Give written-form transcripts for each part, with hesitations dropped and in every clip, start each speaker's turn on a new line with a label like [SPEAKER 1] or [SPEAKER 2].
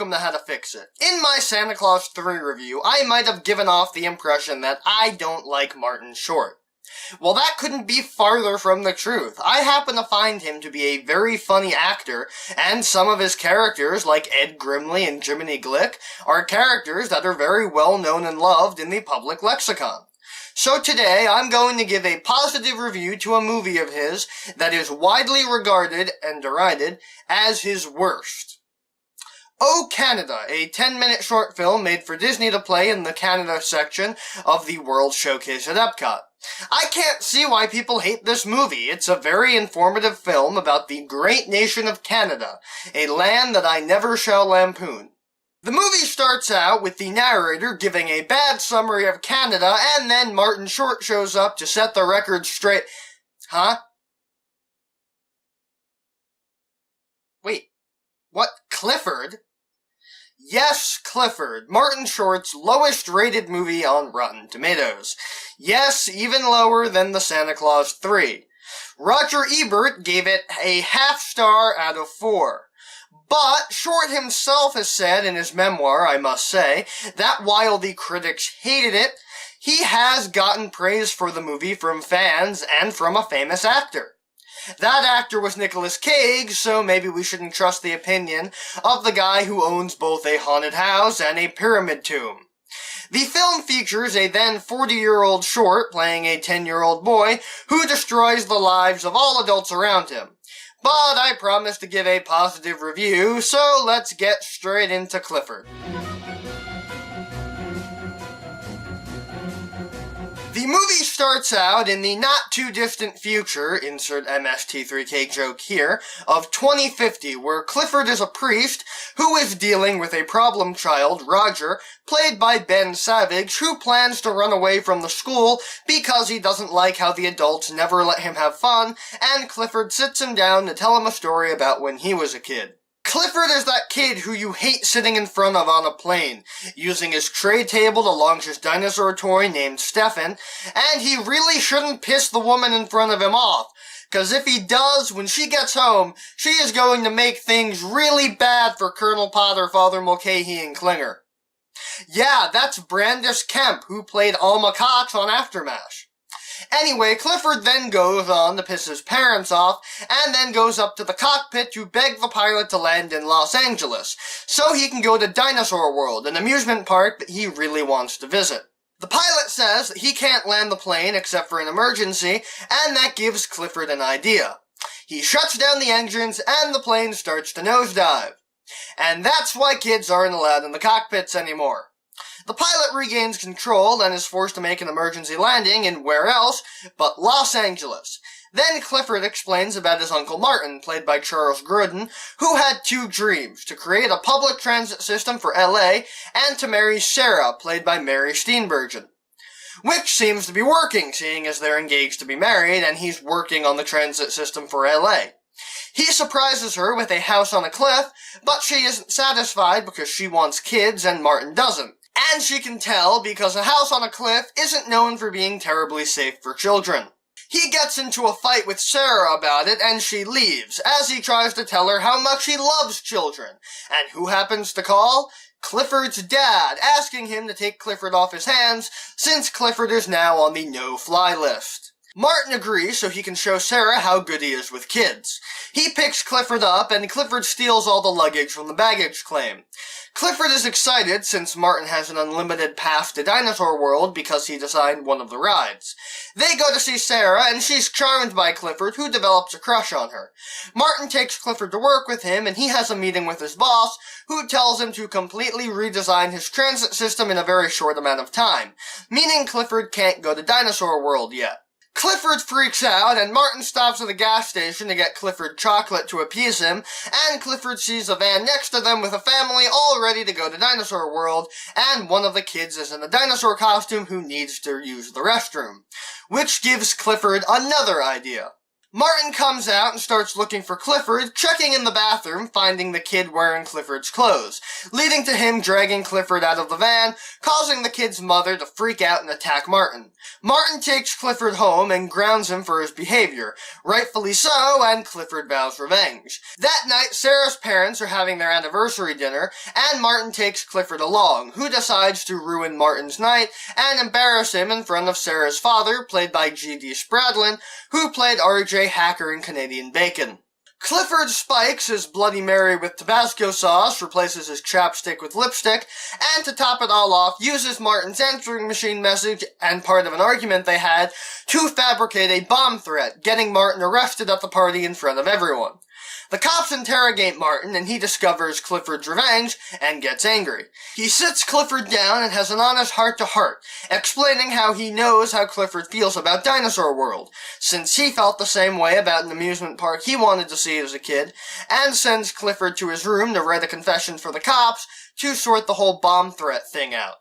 [SPEAKER 1] welcome to How to Fix It. In my Santa Claus 3 review, I might have given off the impression that I don't like Martin Short. Well, that couldn't be farther from the truth. I happen to find him to be a very funny actor, and some of his characters, like Ed Grimley and Jiminy Glick, are characters that are very well known and loved in the public lexicon. So today, I'm going to give a positive review to a movie of his that is widely regarded and derided as his worst. Oh Canada, a 10-minute short film made for Disney to play in the Canada section of the World Showcase at Epcot. I can't see why people hate this movie. It's a very informative film about the great nation of Canada, a land that I never shall lampoon. The movie starts out with the narrator giving a bad summary of Canada, and then Martin Short shows up to set the record straight. Huh? Wait, what? Clifford? Yes, Clifford, Martin Short's lowest-rated movie on Rotten Tomatoes. Yes, even lower than the Santa Claus 3. Roger Ebert gave it a half-star out of 4. But Short himself has said in his memoir, I must say, that while the critics hated it, he has gotten praise for the movie from fans and from a famous actor. That actor was Nicolas Cage, so maybe we shouldn't trust the opinion of the guy who owns both a haunted house and a pyramid tomb. The film features a then 40-year-old Short playing a 10-year-old boy who destroys the lives of all adults around him. But I promised to give a positive review, so let's get straight into Clifford. The movie starts out in the not-too-distant future, insert MST3K joke here, of 2050, where Clifford is a priest who is dealing with a problem child, Roger, played by Ben Savage, who plans to run away from the school because he doesn't like how the adults never let him have fun, and Clifford sits him down to tell him a story about when he was a kid. Clifford is that kid who you hate sitting in front of on a plane, using his tray table to launch his dinosaur toy named Stefan, and he really shouldn't piss the woman in front of him off, cause if he does, when she gets home, she is going to make things really bad for Colonel Potter, Father Mulcahy, and Klinger. Yeah, that's Brandis Kemp, who played Alma Cox on Aftermath. Anyway, Clifford then goes on to piss his parents off, and then goes up to the cockpit to beg the pilot to land in Los Angeles, so he can go to Dinosaur World, an amusement park that he really wants to visit. The pilot says that he can't land the plane except for an emergency, and that gives Clifford an idea. He shuts down the engines, and the plane starts to nosedive. And that's why kids aren't allowed in the cockpits anymore. The pilot regains control and is forced to make an emergency landing in where else but Los Angeles. Then Clifford explains about his Uncle Martin, played by Charles Grodin, who had two dreams, to create a public transit system for LA and to marry Sarah, played by Mary Steenburgen. Which seems to be working, seeing as they're engaged to be married and he's working on the transit system for LA. He surprises her with a house on a cliff, but she isn't satisfied because she wants kids and Martin doesn't. And she can tell because a house on a cliff isn't known for being terribly safe for children. He gets into a fight with Sarah about it and she leaves, as he tries to tell her how much he loves children. And who happens to call? Clifford's dad, asking him to take Clifford off his hands, since Clifford is now on the no-fly list. Martin agrees so he can show Sarah how good he is with kids. He picks Clifford up, and Clifford steals all the luggage from the baggage claim. Clifford is excited since Martin has an unlimited pass to Dinosaur World because he designed one of the rides. They go to see Sarah, and she's charmed by Clifford, who develops a crush on her. Martin takes Clifford to work with him, and he has a meeting with his boss, who tells him to completely redesign his transit system in a very short amount of time, meaning Clifford can't go to Dinosaur World yet. Clifford freaks out, and Martin stops at a gas station to get Clifford chocolate to appease him, and Clifford sees a van next to them with a family all ready to go to Dinosaur World, and one of the kids is in a dinosaur costume who needs to use the restroom. Which gives Clifford another idea. Martin comes out and starts looking for Clifford, checking in the bathroom, finding the kid wearing Clifford's clothes, leading to him dragging Clifford out of the van, causing the kid's mother to freak out and attack Martin. Martin takes Clifford home and grounds him for his behavior, rightfully so, and Clifford vows revenge. That night, Sarah's parents are having their anniversary dinner, and Martin takes Clifford along, who decides to ruin Martin's night and embarrass him in front of Sarah's father, played by G.D. Spradlin, who played R.J. Hacker in Canadian Bacon. Clifford spikes his Bloody Mary with Tabasco sauce, replaces his chapstick with lipstick, and to top it all off, uses Martin's answering machine message and part of an argument they had to fabricate a bomb threat, getting Martin arrested at the party in front of everyone. The cops interrogate Martin, and he discovers Clifford's revenge and gets angry. He sits Clifford down and has an honest heart-to-heart, explaining how he knows how Clifford feels about Dinosaur World, since he felt the same way about an amusement park he wanted to see as a kid, and sends Clifford to his room to write a confession for the cops to sort the whole bomb threat thing out.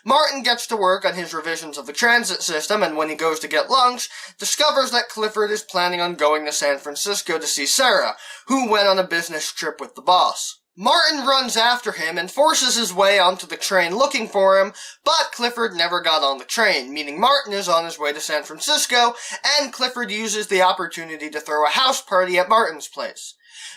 [SPEAKER 1] Martin gets to work on his revisions of the transit system, and when he goes to get lunch, discovers that Clifford is planning on going to San Francisco to see Sarah, who went on a business trip with the boss. Martin runs after him and forces his way onto the train looking for him, but Clifford never got on the train, meaning Martin is on his way to San Francisco, and Clifford uses the opportunity to throw a house party at Martin's place.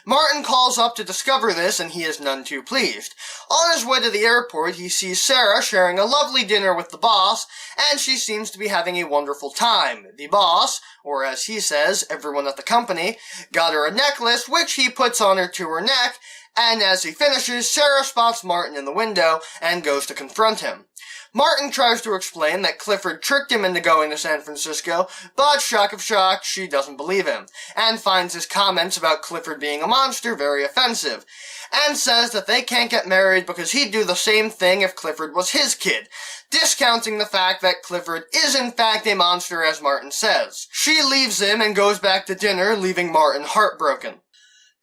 [SPEAKER 1] Martin calls up to discover this, and he is none too pleased. On his way to the airport, he sees Sarah sharing a lovely dinner with the boss, and she seems to be having a wonderful time. The boss, or as he says, everyone at the company, got her a necklace, which he puts on her to her neck, and as he finishes, Sarah spots Martin in the window and goes to confront him. Martin tries to explain that Clifford tricked him into going to San Francisco, but shock of shock, she doesn't believe him, and finds his comments about Clifford being a monster very offensive, and says that they can't get married because he'd do the same thing if Clifford was his kid, discounting the fact that Clifford is in fact a monster as Martin says. She leaves him and goes back to dinner, leaving Martin heartbroken.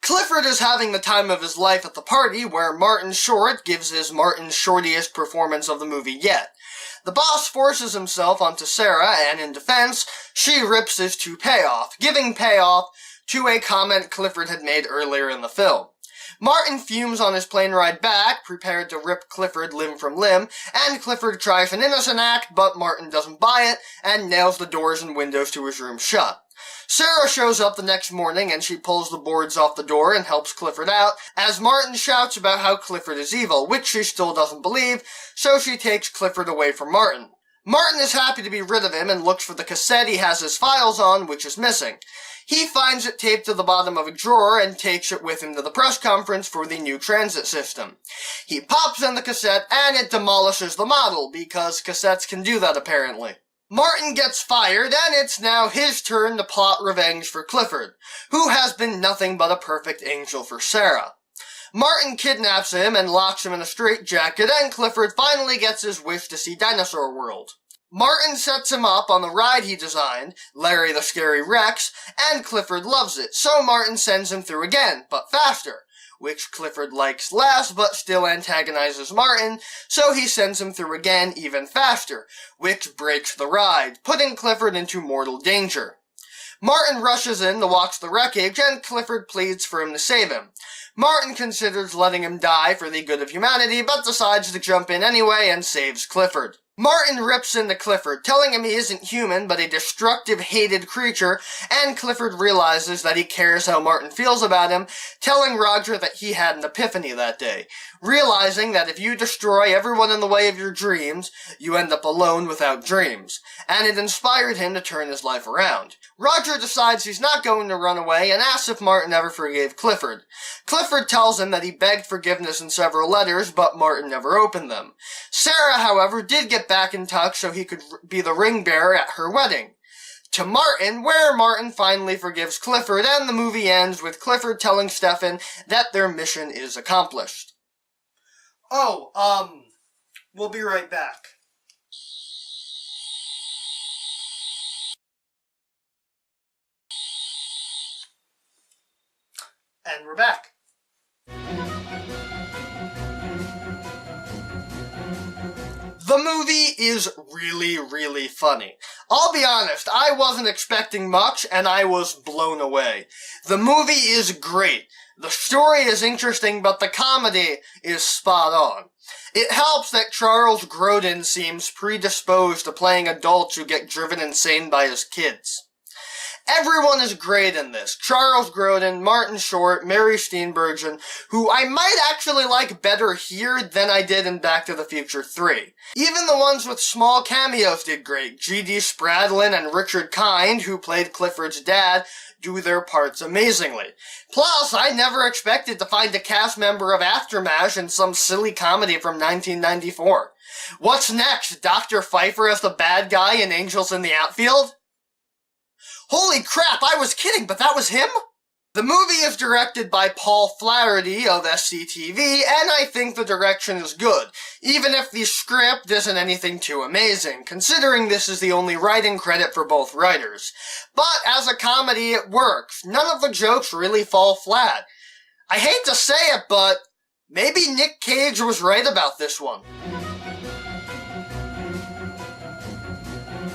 [SPEAKER 1] Clifford is having the time of his life at the party, where Martin Short gives his Martin Shortiest performance of the movie yet. The boss forces himself onto Sarah, and in defense, she rips his toupee off, giving payoff to a comment Clifford had made earlier in the film. Martin fumes on his plane ride back, prepared to rip Clifford limb from limb, and Clifford tries an innocent act, but Martin doesn't buy it, and nails the doors and windows to his room shut. Sarah shows up the next morning, and she pulls the boards off the door and helps Clifford out, as Martin shouts about how Clifford is evil, which she still doesn't believe, so she takes Clifford away from Martin. Martin is happy to be rid of him and looks for the cassette he has his files on, which is missing. He finds it taped to the bottom of a drawer and takes it with him to the press conference for the new transit system. He pops in the cassette and it demolishes the model, because cassettes can do that apparently. Martin gets fired, and it's now his turn to plot revenge for Clifford, who has been nothing but a perfect angel for Sarah. Martin kidnaps him and locks him in a straitjacket, and Clifford finally gets his wish to see Dinosaur World. Martin sets him up on the ride he designed, Larry the Scary Rex, and Clifford loves it, so Martin sends him through again, but faster, which Clifford likes less but still antagonizes Martin, so he sends him through again even faster, which breaks the ride, putting Clifford into mortal danger. Martin rushes in to watch the wreckage, and Clifford pleads for him to save him. Martin considers letting him die for the good of humanity, but decides to jump in anyway and saves Clifford. Martin rips into Clifford, telling him he isn't human, but a destructive, hated creature, and Clifford realizes that he cares how Martin feels about him, telling Roger that he had an epiphany that day, realizing that if you destroy everyone in the way of your dreams, you end up alone without dreams, and it inspired him to turn his life around. Roger decides he's not going to run away and asks if Martin ever forgave Clifford. Clifford tells him that he begged forgiveness in several letters, but Martin never opened them. Sarah, however, did get back in touch so he could be the ring bearer at her wedding. To Martin, where Martin finally forgives Clifford, and the movie ends with Clifford telling Stefan that their mission is accomplished. We'll be right back. And we're back. The movie is really, really funny. I'll be honest, I wasn't expecting much, and I was blown away. The movie is great. The story is interesting, but the comedy is spot on. It helps that Charles Grodin seems predisposed to playing adults who get driven insane by his kids. Everyone is great in this. Charles Grodin, Martin Short, Mary Steenburgen, who I might actually like better here than I did in Back to the Future 3. Even the ones with small cameos did great. G.D. Spradlin and Richard Kind, who played Clifford's dad, do their parts amazingly. Plus, I never expected to find a cast member of Aftermath in some silly comedy from 1994. What's next? Dr. Pfeiffer as the bad guy in Angels in the Outfield? Holy crap, I was kidding, but that was him? The movie is directed by Paul Flaherty of SCTV, and I think the direction is good, even if the script isn't anything too amazing, considering this is the only writing credit for both writers. But as a comedy, it works. None of the jokes really fall flat. I hate to say it, but maybe Nick Cage was right about this one.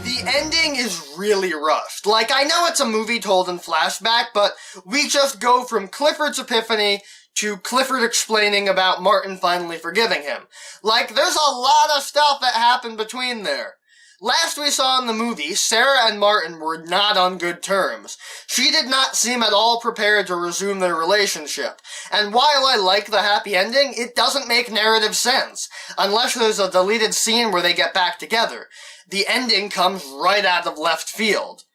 [SPEAKER 1] The ending is really rushed. Like, I know it's a movie told in flashback, but we just go from Clifford's epiphany to Clifford explaining about Martin finally forgiving him. Like, there's a lot of stuff that happened between there. Last we saw in the movie, Sarah and Martin were not on good terms. She did not seem at all prepared to resume their relationship. And while I like the happy ending, it doesn't make narrative sense, unless there's a deleted scene where they get back together. The ending comes right out of left field.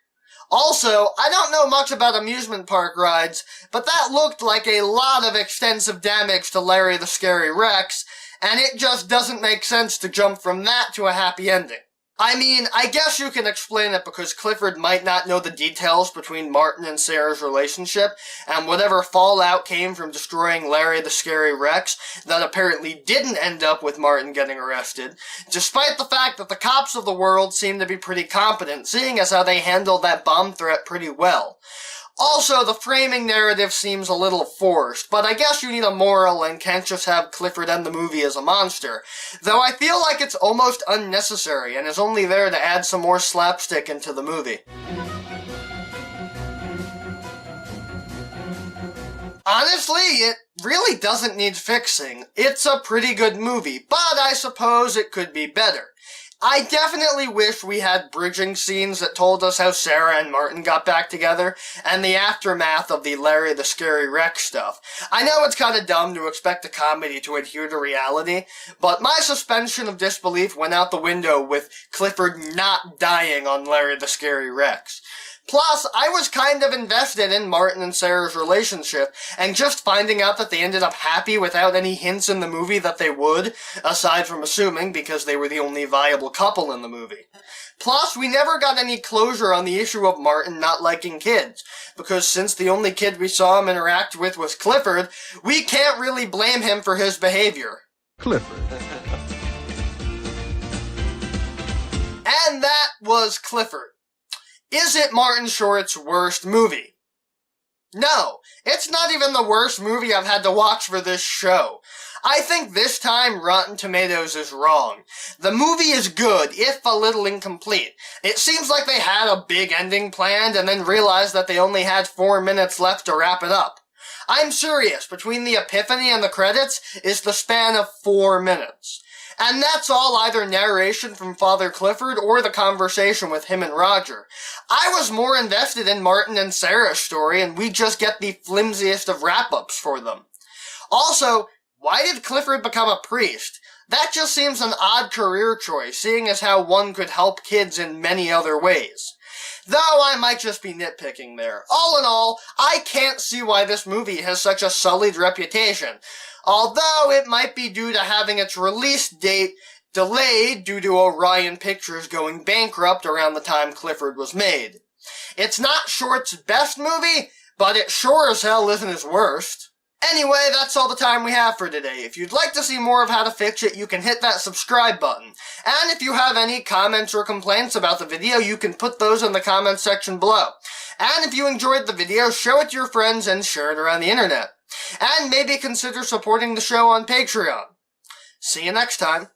[SPEAKER 1] Also, I don't know much about amusement park rides, but that looked like a lot of extensive damage to Larry the Scary Rex, and it just doesn't make sense to jump from that to a happy ending. I mean, I guess you can explain it because Clifford might not know the details between Martin and Sarah's relationship, and whatever fallout came from destroying Larry the Scary Rex that apparently didn't end up with Martin getting arrested, despite the fact that the cops of the world seem to be pretty competent, seeing as how they handled that bomb threat pretty well. Also, the framing narrative seems a little forced, but I guess you need a moral and can't just have Clifford end the movie as a monster, though I feel like it's almost unnecessary and is only there to add some more slapstick into the movie. Honestly, it really doesn't need fixing. It's a pretty good movie, but I suppose it could be better. I definitely wish we had bridging scenes that told us how Sarah and Martin got back together, and the aftermath of the Larry the Scary Rex stuff. I know it's kinda dumb to expect a comedy to adhere to reality, but my suspension of disbelief went out the window with Clifford not dying on Larry the Scary Rex. Plus, I was kind of invested in Martin and Sarah's relationship, and just finding out that they ended up happy without any hints in the movie that they would, aside from assuming because they were the only viable couple in the movie. Plus, we never got any closure on the issue of Martin not liking kids, because since the only kid we saw him interact with was Clifford, we can't really blame him for his behavior.
[SPEAKER 2] Clifford.
[SPEAKER 1] And that was Clifford. Is it Martin Short's worst movie? No, it's not even the worst movie I've had to watch for this show. I think this time Rotten Tomatoes is wrong. The movie is good, if a little incomplete. It seems like they had a big ending planned and then realized that they only had 4 minutes left to wrap it up. I'm serious, between the epiphany and the credits is the span of 4 minutes. And that's all either narration from Father Clifford or the conversation with him and Roger. I was more invested in Martin and Sarah's story, and we just get the flimsiest of wrap-ups for them. Also, why did Clifford become a priest? That just seems an odd career choice, seeing as how one could help kids in many other ways. Though I might just be nitpicking there. All in all, I can't see why this movie has such a sullied reputation. Although it might be due to having its release date delayed due to Orion Pictures going bankrupt around the time Clifford was made. It's not Short's best movie, but it sure as hell isn't his worst. Anyway, that's all the time we have for today. If you'd like to see more of How to Fix It, you can hit that subscribe button. And if you have any comments or complaints about the video, you can put those in the comments section below. And if you enjoyed the video, show it to your friends and share it around the internet. And maybe consider supporting the show on Patreon. See you next time.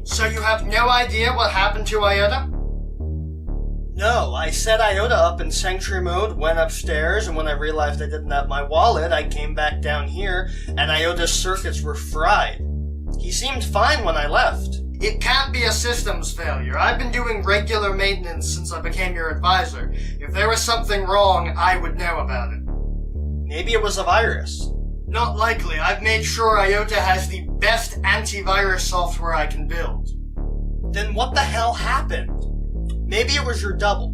[SPEAKER 1] So you have no idea what happened to Iota?
[SPEAKER 2] No, I set Iota up in Sanctuary mode, went upstairs, and when I realized I didn't have my wallet, I came back down here, and Iota's circuits were fried. He seemed fine when I left.
[SPEAKER 1] It can't be a systems failure. I've been doing regular maintenance since I became your advisor. If there was something wrong, I would know about it.
[SPEAKER 2] Maybe it was a virus.
[SPEAKER 1] Not likely. I've made sure Iota has the best antivirus software I can build.
[SPEAKER 2] Then what the hell happened? Maybe it was your double.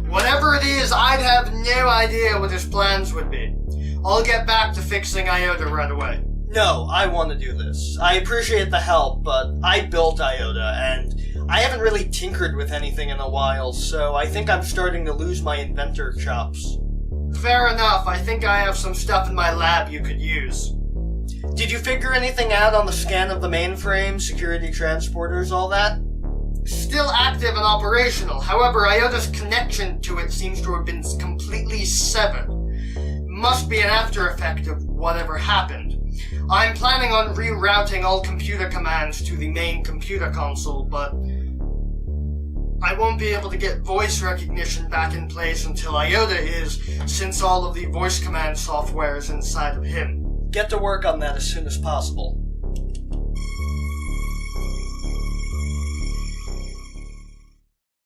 [SPEAKER 1] Whatever it is, I'd have no idea what his plans would be. I'll get back to fixing Iota right away.
[SPEAKER 2] No, I want to do this. I appreciate the help, but I built Iota, and I haven't really tinkered with anything in a while, so I think I'm starting to lose my inventor chops.
[SPEAKER 1] Fair enough. I think I have some stuff in my lab you could use.
[SPEAKER 2] Did you figure anything out on the scan of the mainframe, security transporters, all that?
[SPEAKER 1] Still active and operational. However, Iota's connection to it seems to have been completely severed. Must be an after effect of whatever happened. I'm planning on rerouting all computer commands to the main computer console, but I won't be able to get voice recognition back in place until Iota is, since all of the voice command software is inside of him.
[SPEAKER 2] Get to work on that as soon as possible.